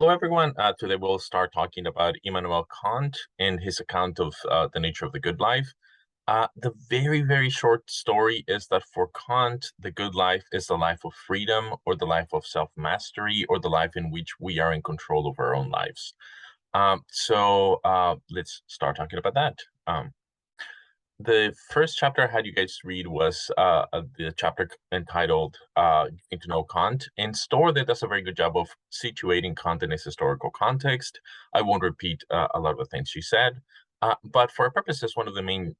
Hello, everyone. Today we'll start talking about Immanuel Kant and his account of the nature of the good life. The very, very short story is that for Kant, the good life is the life of freedom or the life of self-mastery or the life in which we are in control of our own lives. Let's start talking about that. The first chapter I had you guys read was the chapter entitled Getting to Know Kant. And Store that does a very good job of situating Kant in its historical context. I won't repeat a lot of the things she said. But for our purposes, one of the main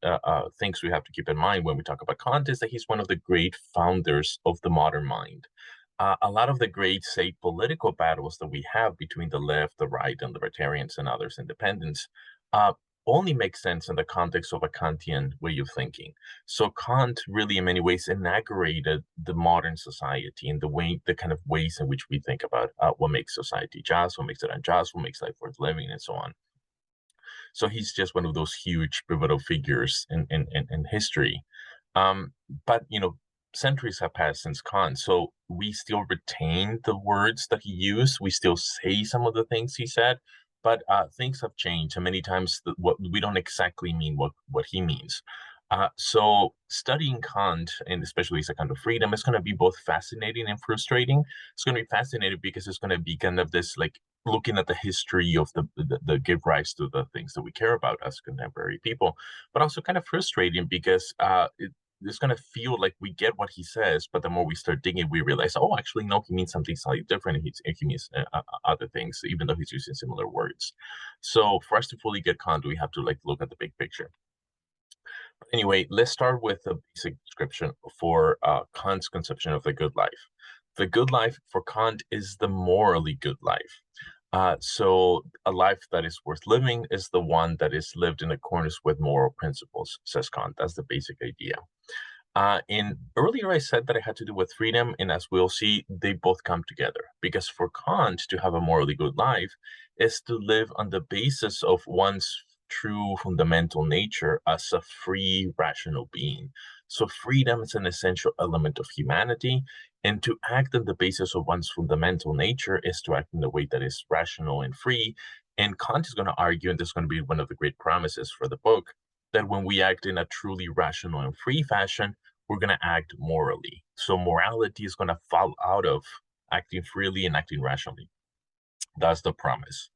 things we have to keep in mind when we talk about Kant is that he's one of the great founders of the modern mind. A lot of the great, say, political battles that we have between the left, the right, and libertarians and others independents uh, only makes sense in the context of a Kantian way of thinking. So Kant really, in many ways, inaugurated the modern society and the kind of ways in which we think about what makes society just, what makes it unjust, what makes life worth living, and so on. So he's just one of those huge pivotal figures in history. Um, but centuries have passed since Kant, so we still retain the words that he used. We still say some of the things he said, but things have changed, and many times what we don't exactly mean what he means. So studying Kant, and especially his account of freedom, is going to be both fascinating and frustrating. It's going to be fascinating because it's going to be kind of this like looking at the history of the give rise to the things that we care about as contemporary people, but also kind of frustrating because it's going to feel like we get what he says, but the more we start digging, we realize, oh, actually, no, he means something slightly different. He means other things, even though he's using similar words. So for us to fully get Kant, we have to like look at the big picture. Anyway, let's start with a basic description for Kant's conception of the good life. The good life for Kant is the morally good life. So a life that is worth living is the one that is lived in accordance with moral principles, says Kant. That's the basic idea. And earlier I said that it had to do with freedom, and as we'll see, they both come together. Because for Kant, to have a morally good life is to live on the basis of one's true fundamental nature as a free, rational being. So freedom is an essential element of humanity, and to act on the basis of one's fundamental nature is to act in a way that is rational and free. And Kant is going to argue, and this is going to be one of the great promises for the book, that when we act in a truly rational and free fashion, we're going to act morally. So morality is going to fall out of acting freely and acting rationally. That's the promise.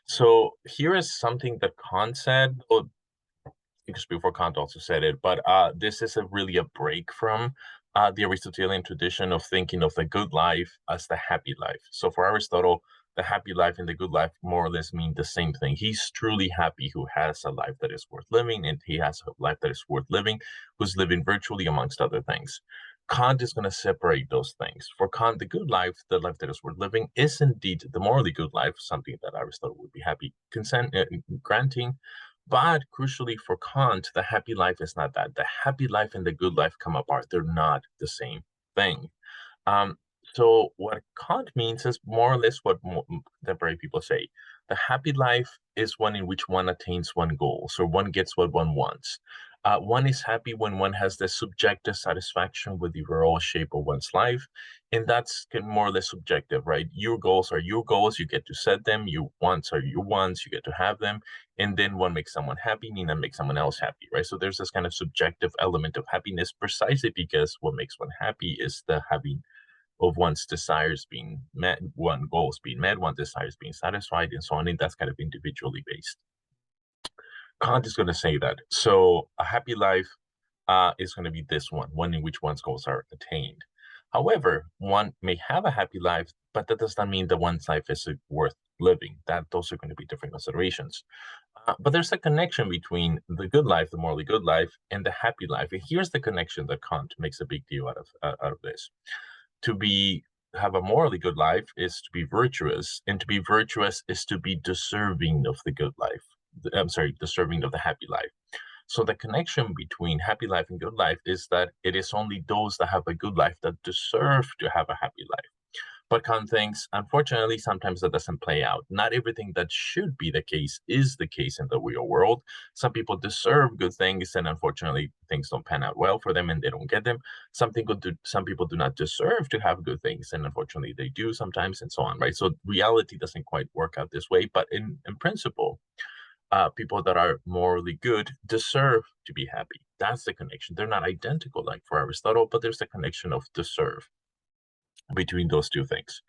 So here is something that Kant said, because before Kant also said it, but this is really a break from the Aristotelian tradition of thinking of the good life as the happy life. So for Aristotle, the happy life and the good life more or less mean the same thing. He's truly happy who has a life that is worth living, and he has a life that is worth living, who's living virtually, amongst other things. Kant is going to separate those things. For Kant, the good life, the life that is worth living, is indeed the morally good life, something that Aristotle would be happy granting. But crucially for Kant, the happy life is not that. The happy life and the good life come apart. They're not the same thing. Um, so what Kant means is more or less what contemporary people say. The happy life is one in which one attains one goal, so one gets what one wants. One is happy when one has the subjective satisfaction with the overall shape of one's life, and that's more or less subjective, right? Your goals are your goals, you get to set them. Your wants are your wants, you get to have them, and then one makes someone happy, and then makes someone else happy, right? So there's this kind of subjective element of happiness, precisely because what makes one happy is the having of one's desires being met, one goals being met, one desires being satisfied, and so on. And that's kind of individually based. Kant is going to say that. So a happy life is going to be this one in which one's goals are attained. However, one may have a happy life, but that does not mean that one's life is worth living. That those are going to be different considerations. But there's a connection between the good life, the morally good life, and the happy life. And here's the connection that Kant makes a big deal out of this. To be have a morally good life is to be virtuous, and to be virtuous is to be deserving of the good life. I'm sorry, deserving of the happy life. So the connection between happy life and good life is that it is only those that have a good life that deserve to have a happy life. But Kant thinks, unfortunately, sometimes that doesn't play out. Not everything that should be the case is the case in the real world. Some people deserve good things, and unfortunately, things don't pan out well for them, and they don't get them. Some people do not deserve to have good things, and unfortunately, they do sometimes, and so on, right? So reality doesn't quite work out this way, but in principle, people that are morally good deserve to be happy. That's the connection. They're not identical, like for Aristotle, but there's a connection of deserve between those two things.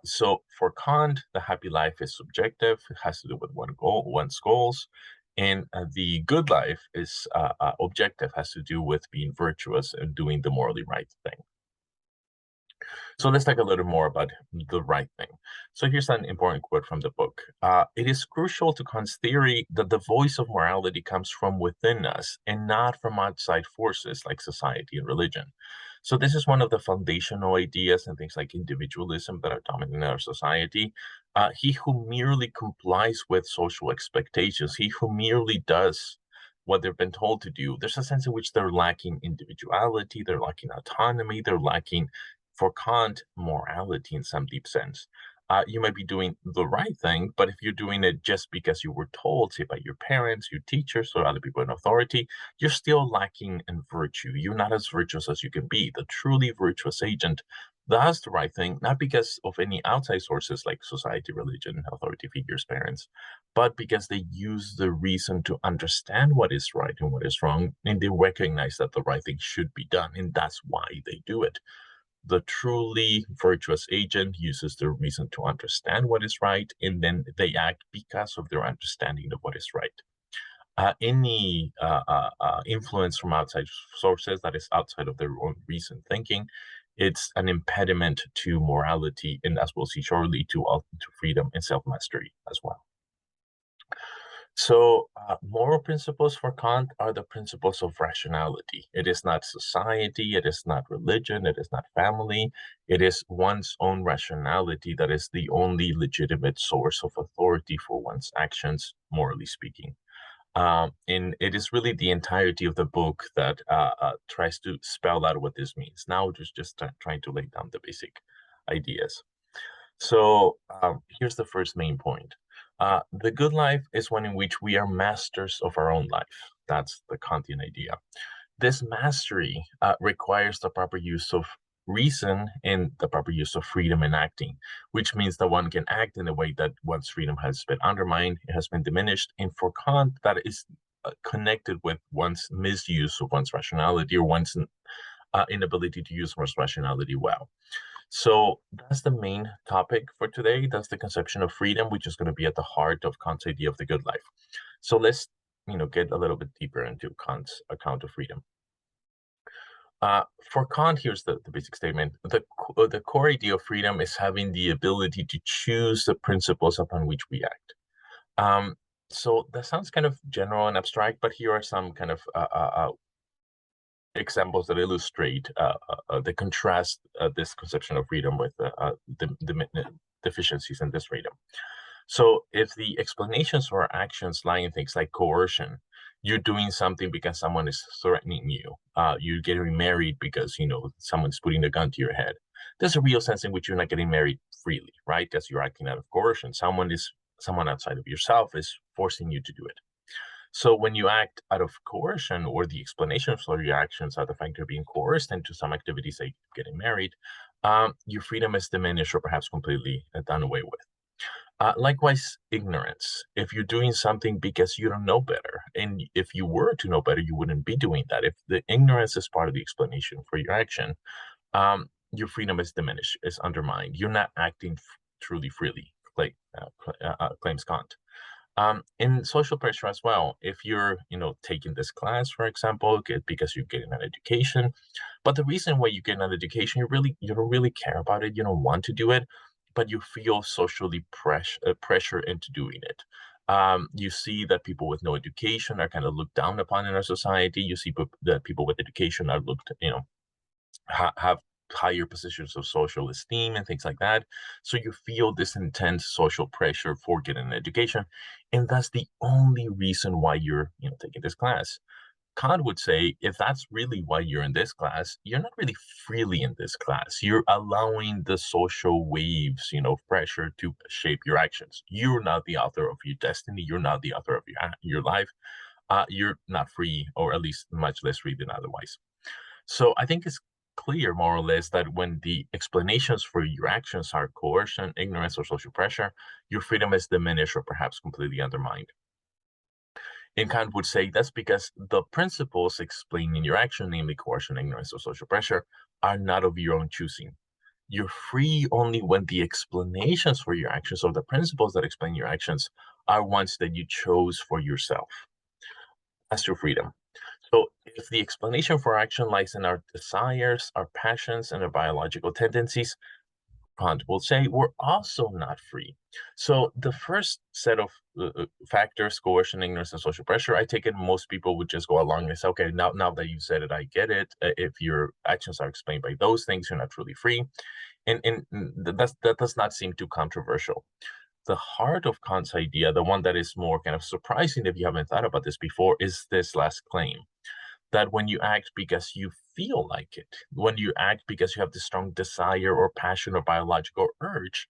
So for Kant, the happy life is subjective. It has to do with one's goals. And the good life is objective, has to do with being virtuous and doing the morally right thing. So let's talk a little more about the right thing. So here's an important quote from the book. It is crucial to Kant's theory that the voice of morality comes from within us and not from outside forces like society and religion. So this is one of the foundational ideas and things like individualism that are dominant in our society. He who merely complies with social expectations, he who merely does what they've been told to do, there's a sense in which they're lacking individuality, they're lacking autonomy, they're lacking, for Kant, morality in some deep sense. You might be doing the right thing, but if you're doing it just because you were told, say by your parents, your teachers, or other people in authority, you're still lacking in virtue. You're not as virtuous as you can be. The truly virtuous agent does the right thing, not because of any outside sources like society, religion, authority figures, parents, but because they use the reason to understand what is right and what is wrong, and they recognize that the right thing should be done, and that's why they do it. The truly virtuous agent uses their reason to understand what is right, and then they act because of their understanding of what is right. Any influence from outside sources that is outside of their own reason thinking, it's an impediment to morality, and as we'll see shortly, to freedom and self-mastery as well. So, moral principles for Kant are the principles of rationality. It is not society, it is not religion, it is not family. It is one's own rationality that is the only legitimate source of authority for one's actions, morally speaking. And it is really the entirety of the book that tries to spell out what this means. Now, just trying to lay down the basic ideas. So here's the first main point. The good life is one in which we are masters of our own life. That's the Kantian idea. This mastery requires the proper use of reason and the proper use of freedom in acting, which means that one can act in a way that one's freedom has been undermined, it has been diminished. And for Kant, that is connected with one's misuse of one's rationality or one's inability to use one's rationality well. So that's the main topic for today. That's the conception of freedom, which is going to be at the heart of Kant's idea of the good life. So let's, get a little bit deeper into Kant's account of freedom. For Kant, here's the basic statement. The core idea of freedom is having the ability to choose the principles upon which we act. So that sounds kind of general and abstract, but here are some kind of examples that illustrate the contrast this conception of freedom with the deficiencies in this freedom. So if the explanations for our actions lie in things like coercion, you're doing something because someone is threatening you. You're getting married because someone's putting a gun to your head. There's a real sense in which you're not getting married freely, right? Because you're acting out of coercion. Someone outside of yourself is forcing you to do it. So when you act out of coercion, or the explanations for your actions are the fact you're being coerced into some activities like getting married, your freedom is diminished or perhaps completely done away with. Likewise, ignorance. If you're doing something because you don't know better, and if you were to know better, you wouldn't be doing that. If the ignorance is part of the explanation for your action, your freedom is diminished, is undermined. You're not acting truly freely, claims Kant. In social pressure as well, if you're taking this class, for example, because you're getting an education, but the reason why you get an education, you don't really care about it, you don't want to do it, but you feel socially pressure into doing it. You see that people with no education are kind of looked down upon in our society. You see that people with education are looked, have higher positions of social esteem and things like that. So you feel this intense social pressure for getting an education, and that's the only reason why you're taking this class. Kant would say, if that's really why you're in this class, you're not really freely in this class. You're allowing the social waves, of pressure to shape your actions. You're not the author of your destiny. You're not the author of your life. You're not free, or at least much less free than otherwise. So I think it's clear, more or less, that when the explanations for your actions are coercion, ignorance, or social pressure, your freedom is diminished or perhaps completely undermined. And Kant would say that's because the principles explaining your action, namely coercion, ignorance, or social pressure, are not of your own choosing. You're free only when the explanations for your actions, or the principles that explain your actions, are ones that you chose for yourself. That's your freedom. So if the explanation for action lies in our desires, our passions, and our biological tendencies, Kant will say we're also not free. So the first set of factors, coercion, ignorance, and social pressure, I take it most people would just go along and say, okay, now that you said it, I get it. If your actions are explained by those things, you're not truly free. And that does not seem too controversial. The heart of Kant's idea, the one that is more kind of surprising if you haven't thought about this before, is this last claim, that when you act because you feel like it, when you act because you have this strong desire or passion or biological urge,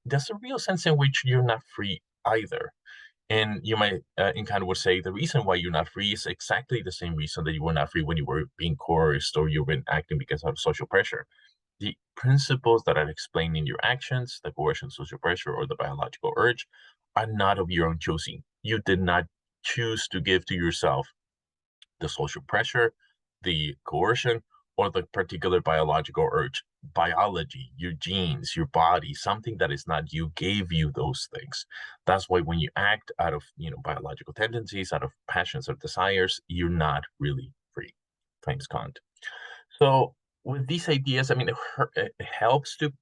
there's a real sense in which you're not free either. And you might, in kind of would say, the reason why you're not free is exactly the same reason that you were not free when you were being coerced or you've been acting because of social pressure. The principles that are explained in your actions, the coercion, social pressure, or the biological urge, are not of your own choosing. You did not choose to give to yourself the social pressure, the coercion, or the particular biological urge. Biology, your genes, your body, something that is not you gave you those things. That's why when you act out of biological tendencies, out of passions or desires, you're not really free, claims Kant. So with these ideas, I mean, it helps to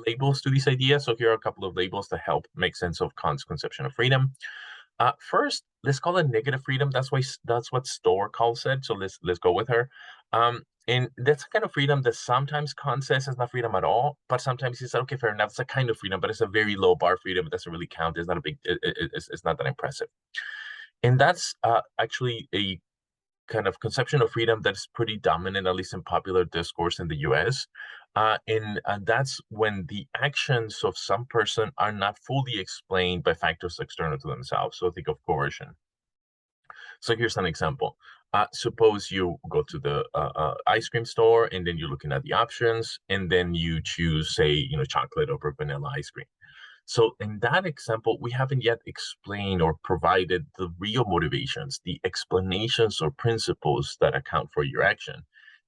labels to these ideas. So here are a couple of labels to help make sense of Kant's conception of freedom. First, let's call it negative freedom. That's what Storer calls it. So let's go with her. And that's a kind of freedom that sometimes Kant says is not freedom at all, but sometimes he said, okay, fair enough, it's a kind of freedom, but it's a very low bar freedom. It doesn't really count. It's not a big. It's not that impressive. And that's actually a kind of conception of freedom that is pretty dominant, at least in popular discourse in the US. And that's when the actions of some person are not fully explained by factors external to themselves. So think of coercion. So here's an example. Suppose you go to the ice cream store and then you're looking at the options and then you choose, say, chocolate over vanilla ice cream. So in that example, we haven't yet explained or provided the real motivations, the explanations or principles that account for your action.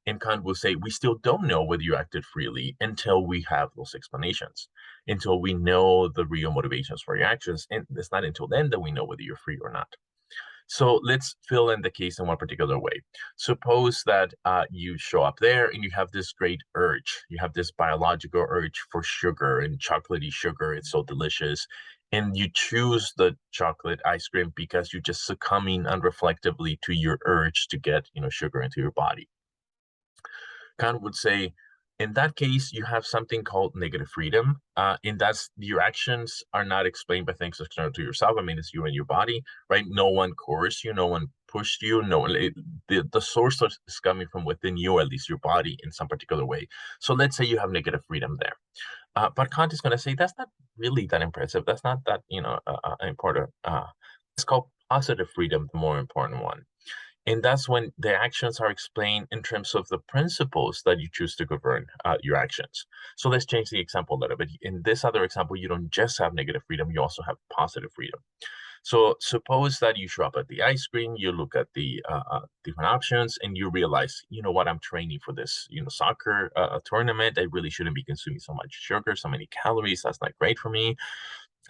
And Kant will say, we still don't know whether you acted freely until we have those explanations, until we know the real motivations for your actions. And it's not until then that we know whether you're free or not. So let's fill in the case in one particular way. Suppose that you show up there and you have this great urge. You have this biological urge for sugar and chocolatey sugar. It's so delicious. And you choose the chocolate ice cream because you're just succumbing unreflectively to your urge to get, sugar into your body. Kant would say, in that case, you have something called negative freedom. And that's your actions are not explained by things external to yourself. I mean, it's you and your body, right? No one coerced you, no one pushed you, the source is coming from within you, at least your body, in some particular way. So let's say you have negative freedom there. But Kant is going to say that's not really that impressive. That's not that important. It's called positive freedom, the more important one. And that's when the actions are explained in terms of the principles that you choose to govern your actions. So let's change the example a little bit. In this other example, you don't just have negative freedom, you also have positive freedom. So suppose that you show up at the ice cream, you look at the different options, and you realize, you know what, I'm training for this, soccer tournament. I really shouldn't be consuming so much sugar, so many calories. That's not great for me.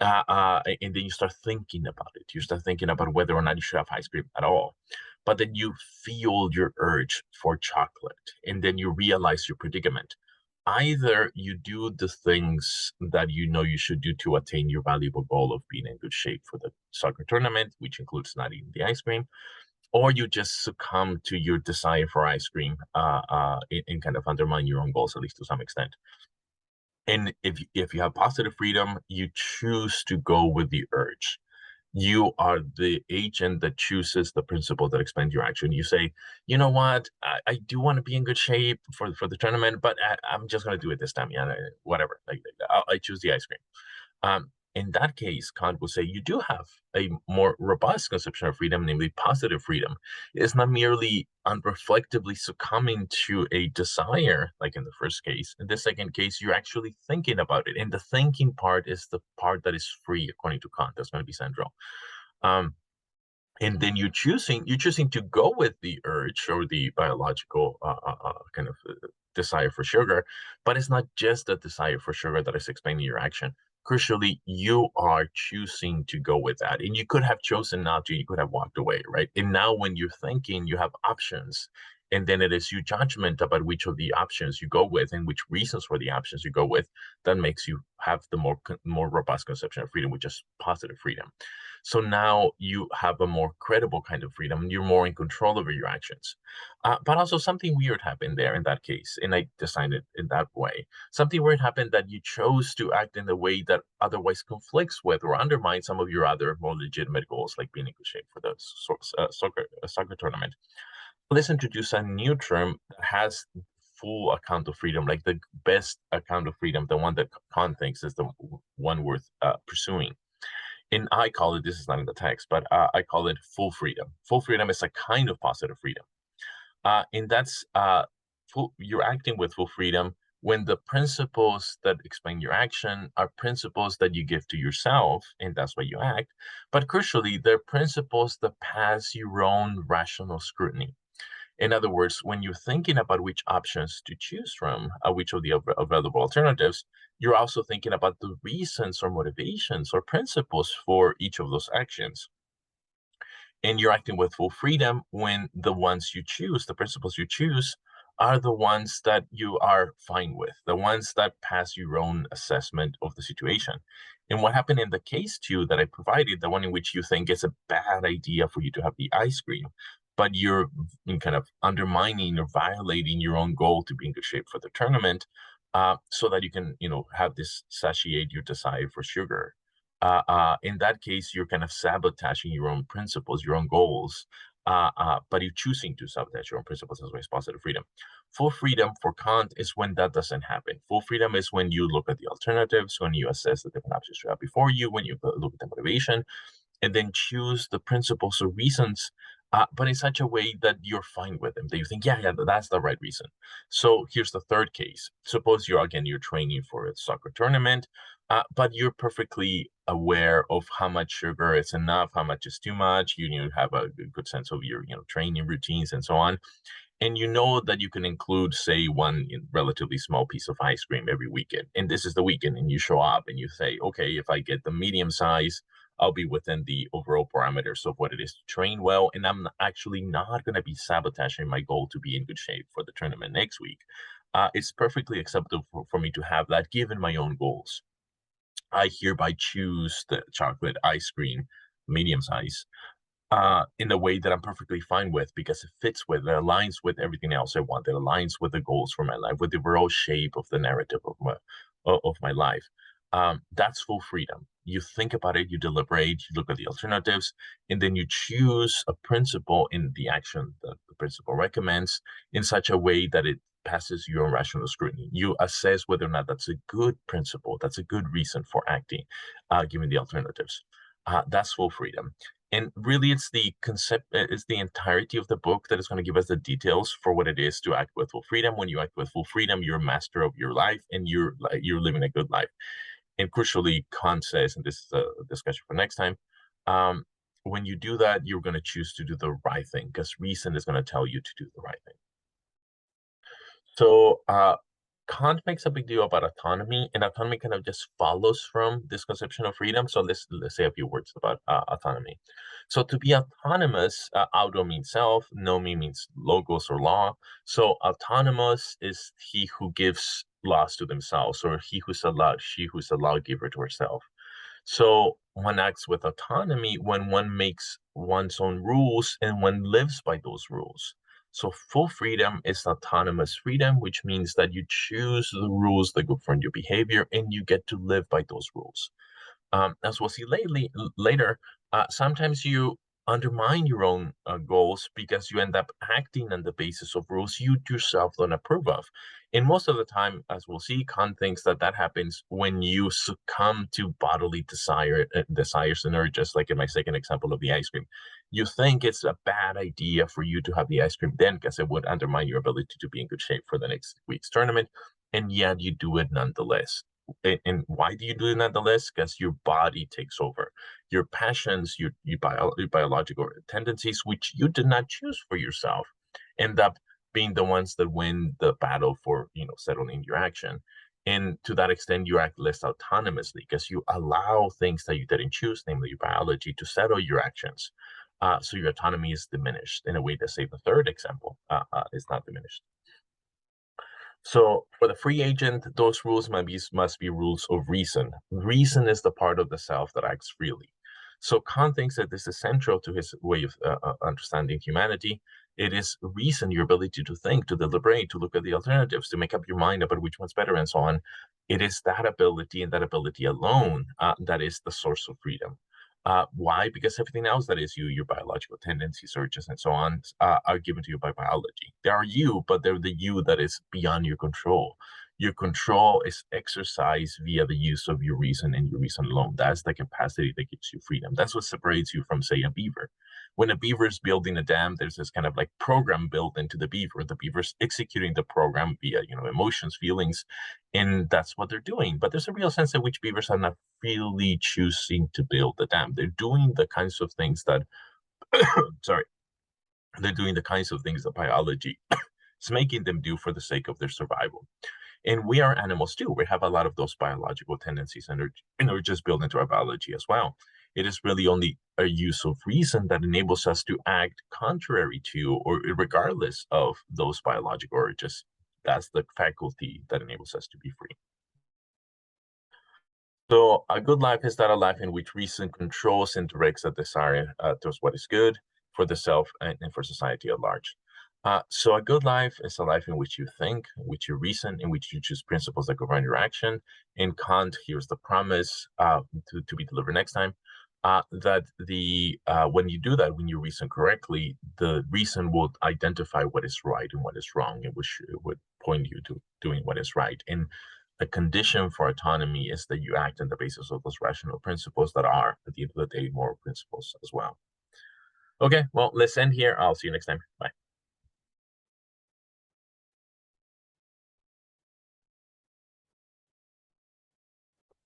And then you start thinking about it. You start thinking about whether or not you should have ice cream at all. But then you feel your urge for chocolate, and then you realize your predicament. Either you do the things that you know you should do to attain your valuable goal of being in good shape for the soccer tournament, which includes not eating the ice cream, or you just succumb to your desire for ice cream and kind of undermine your own goals, at least to some extent. And if you have positive freedom, you choose to go with the urge. You are the agent that chooses the principle that explains your action. You say, you know what, I do want to be in good shape for the tournament, but I'm just going to do it this time. Yeah, whatever. I choose the ice cream. In that case, Kant will say you do have a more robust conception of freedom, namely positive freedom. It's not merely unreflectively succumbing to a desire, like in the first case. In the second case, you're actually thinking about it. And the thinking part is the part that is free, according to Kant. That's going to be central. Um, and then you're choosing to go with the urge or the biological kind of desire for sugar, but it's not just the desire for sugar that is explaining your action. Crucially, you are choosing to go with that, and you could have chosen not to. You could have walked away, right? And now when you're thinking, you have options, and then it is your judgment about which of the options you go with and which reasons for the options you go with that makes you have the more robust conception of freedom, which is positive freedom. So now you have a more credible kind of freedom. You're more in control over your actions. But also something weird happened there in that case, and I designed it in that way. Something weird happened that you chose to act in a way that otherwise conflicts with or undermines some of your other more legitimate goals, like being in good shape for the soccer tournament. Let's introduce a new term that has full account of freedom, like the best account of freedom, the one that Kant thinks is the one worth pursuing. And I call it, this is not in the text, but I call it full freedom. Full freedom is a kind of positive freedom. And that's you're acting with full freedom when the principles that explain your action are principles that you give to yourself, and that's why you act. But crucially, they're principles that pass your own rational scrutiny. In other words, when you're thinking about which options to choose from, which of the available alternatives, you're also thinking about the reasons or motivations or principles for each of those actions. And you're acting with full freedom when the ones you choose, the principles you choose, are the ones that you are fine with, the ones that pass your own assessment of the situation. And what happened in the case two that I provided, the one in which you think it's a bad idea for you to have the ice cream, but you're kind of undermining or violating your own goal to be in good shape for the tournament, so that you can, have this satiate your desire for sugar. In that case, you're kind of sabotaging your own principles, your own goals, but you're choosing to sabotage your own principles as well as positive freedom. Full freedom for Kant is when that doesn't happen. Full freedom is when you look at the alternatives, when you assess the different options you have before you, when you look at the motivation, and then choose the principles or reasons, but in such a way that you're fine with them, that you think, yeah, that's the right reason. So here's the third case. Suppose you're training for a soccer tournament, but you're perfectly aware of how much sugar is enough, how much is too much. You have a good sense of your training routines and so on, and you know that you can include, say, one relatively small piece of ice cream every weekend. And this is the weekend, and you show up and you say, okay, if I get the medium size, I'll be within the overall parameters of what it is to train well. And I'm actually not going to be sabotaging my goal to be in good shape for the tournament next week. It's perfectly acceptable for me to have that given my own goals. I hereby choose the chocolate ice cream, medium size, in a way that I'm perfectly fine with because it aligns with everything else I want. It aligns with the goals for my life, with the overall shape of the narrative of my life. That's full freedom. You think about it, you deliberate, you look at the alternatives, and then you choose a principle in the action that the principle recommends in such a way that it passes your own rational scrutiny. You assess whether or not that's a good principle, that's a good reason for acting, given the alternatives. That's full freedom. And really, it's the entirety of the book that is going to give us the details for what it is to act with full freedom. When you act with full freedom, you're a master of your life, and you're living a good life. And crucially, Kant says, and this is a discussion for next time, um, when you do that, you're going to choose to do the right thing because reason is going to tell you to do the right thing. So Kant makes a big deal about autonomy, and autonomy kind of just follows from this conception of freedom. So let's say a few words about autonomy. So to be autonomous, auto means self, nomi means logos or law. So autonomous is he who gives laws to themselves, or she who's a lawgiver to herself. So one acts with autonomy when one makes one's own rules and one lives by those rules. So full freedom is autonomous freedom, which means that you choose the rules that govern your behavior and you get to live by those rules. As we'll see later, Sometimes you undermine your own goals because you end up acting on the basis of rules you yourself don't approve of. And most of the time, as we'll see, Kant thinks that that happens when you succumb to bodily desires and urges, like in my second example of the ice cream. You think it's a bad idea for you to have the ice cream then because it would undermine your ability to be in good shape for the next week's tournament, and yet you do it nonetheless. And why do you do it nonetheless? Because your body takes over. Your passions, your biological tendencies, which you did not choose for yourself, end up being the ones that win the battle for, settling your action. And to that extent, you act less autonomously because you allow things that you didn't choose, namely your biology, to settle your actions. So your autonomy is diminished in a way that, say, the third example is not diminished. So for the free agent, those rules must be rules of reason. Reason is the part of the self that acts freely. So Kant thinks that this is central to his way of understanding humanity. It is reason, your ability to think, to deliberate, to look at the alternatives, to make up your mind about which one's better, and so on. It is that ability and that ability alone that is the source of freedom. Why? Because everything else that is you, your biological tendencies, urges, and so on, are given to you by biology. They are you, but they're the you that is beyond your control. Your control is exercised via the use of your reason and your reason alone. That's the capacity that gives you freedom. That's what separates you from, say, a beaver. When a beaver is building a dam, there's this kind of like program built into the beaver. The beaver's executing the program via, emotions, feelings, and that's what they're doing. But there's a real sense in which beavers are not really choosing to build the dam. They're doing the kinds of things that, sorry, they're doing the kinds of things that biology is making them do for the sake of their survival. And we are animals too. We have a lot of those biological tendencies and are just built into our biology as well. It is really only a use of reason that enables us to act contrary to or regardless of those biological urges. That's the faculty that enables us to be free. So a good life is not a life in which reason controls and directs a desire towards what is good for the self and for society at large. So a good life is a life in which you think, in which you reason, in which you choose principles that govern your action. In Kant, here's the promise to be delivered next time, that when you do that, when you reason correctly, the reason will identify what is right and what is wrong, and which would point you to doing what is right. And the condition for autonomy is that you act on the basis of those rational principles that are, at the end of the day, moral principles as well. Okay, well, let's end here. I'll see you next time. Bye.